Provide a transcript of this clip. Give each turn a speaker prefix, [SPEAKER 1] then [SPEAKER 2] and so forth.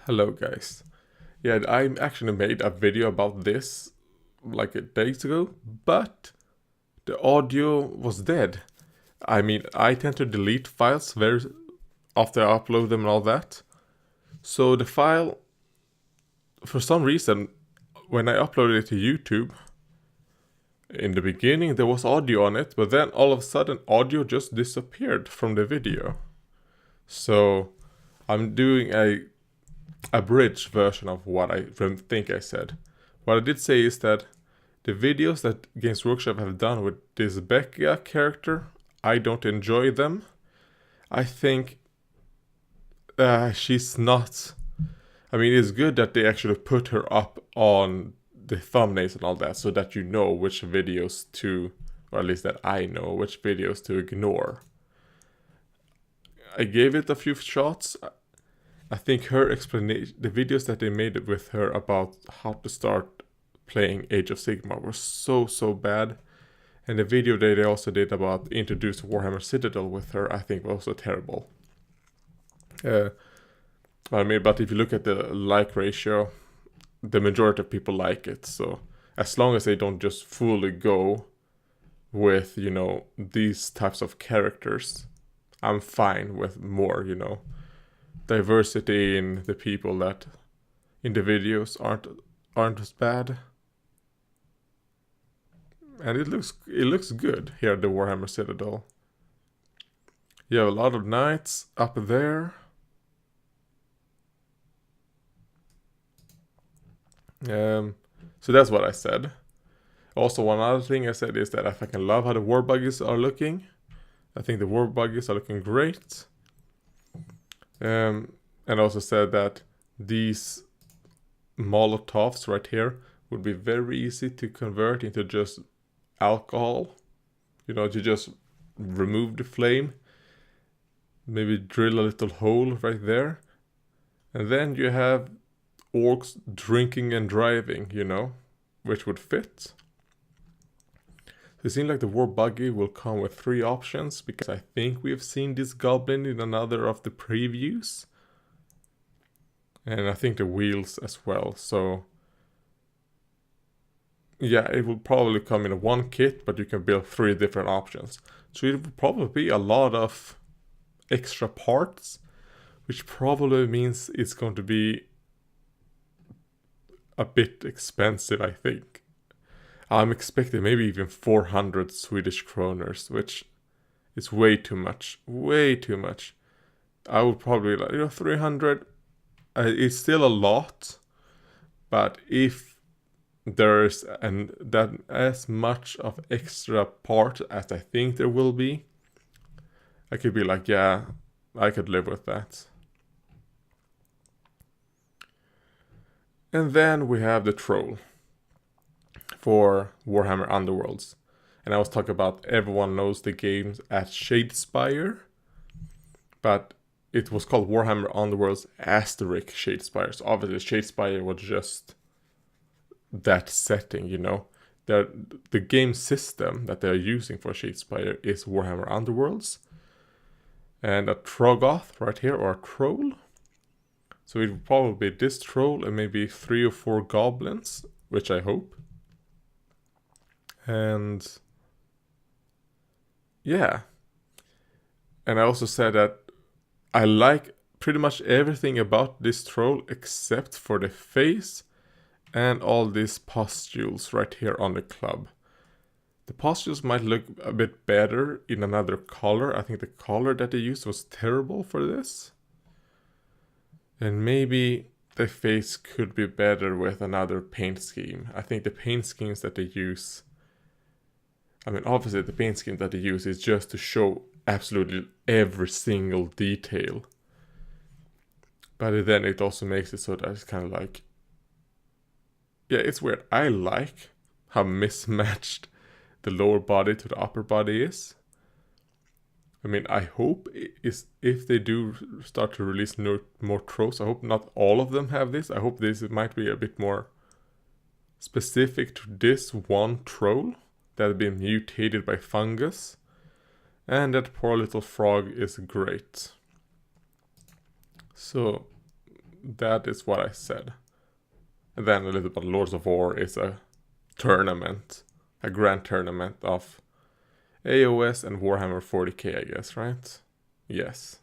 [SPEAKER 1] Hello guys. Yeah, I actually made a video about this like a days ago, but the audio was dead. I mean, I tend to delete files very after I upload them and all that. So the file, for some reason, when I uploaded it to YouTube, in the beginning there was audio on it, but then all of a sudden audio just disappeared from the video. So I'm doing a abridged version of what I think I said. What I did say is that the videos that Games Workshop have done with this Peahc character, I don't enjoy them. I think she's not. I mean, it's good that they actually put her up on the thumbnails and all that, so that you know which videos to, or at least that I know which videos to ignore. I gave it a few shots. I think her explanation, the videos that they made with her about how to start playing Age of Sigmar were so bad. And the video that they also did about introduce Warhammer Citadel with her, I think was also terrible. I mean, but if you look at the like ratio, the majority of people like it. So as long as they don't just fully go with, these types of characters, I'm fine with more, diversity in the people that in the videos aren't as bad. And it looks good here at the Warhammer Citadel. You have a lot of knights up there. So that's what I said. Also, one other thing I said is that I fucking love how the war buggies are looking. I think the war buggies are looking great. And also said that these Molotovs right here would be very easy to convert into just alcohol. To just remove the flame. Maybe drill a little hole right there. And then you have orcs drinking and driving, which would fit. So it seems like the war buggy will come with 3 options, because I think we've seen this goblin in another of the previews. And I think the wheels as well. So yeah, it will probably come in one kit, but you can build 3 different options. So it will probably be a lot of extra parts, which probably means it's going to be a bit expensive, I think. I'm expecting maybe even 400 Swedish kroners, which is way too much. Way too much. I would probably 300. It's still a lot, but if there's that as much of extra part as I think there will be, I could be like, yeah, I could live with that. And then we have the troll for Warhammer Underworlds. And I was talking about everyone knows the games as Shadespire, but it was called Warhammer Underworlds Asterisk Shadespire. So obviously Shadespire was just that setting, The game system that they're using for Shadespire is Warhammer Underworlds. And a Troggoth right here, or a troll. So it would probably be this troll and maybe 3 or 4 goblins, which I hope. And yeah. And I also said that I like pretty much everything about this troll except for the face and all these pustules right here on the club. The pustules might look a bit better in another color. I think the color that they used was terrible for this. And maybe the face could be better with another paint scheme. I think the paint schemes that they use, obviously the paint scheme that they use is just to show absolutely every single detail. But then it also makes it so that it's kind of like, yeah, it's weird. I like how mismatched the lower body to the upper body is. I hope if they do start to release more trolls, I hope not all of them have this. I hope this might be a bit more specific to this one troll that has been mutated by fungus. And that poor little frog is great. So that is what I said. And then a little bit about Lords of War is a tournament, a grand tournament of AOS and Warhammer 40k, I guess, right? Yes.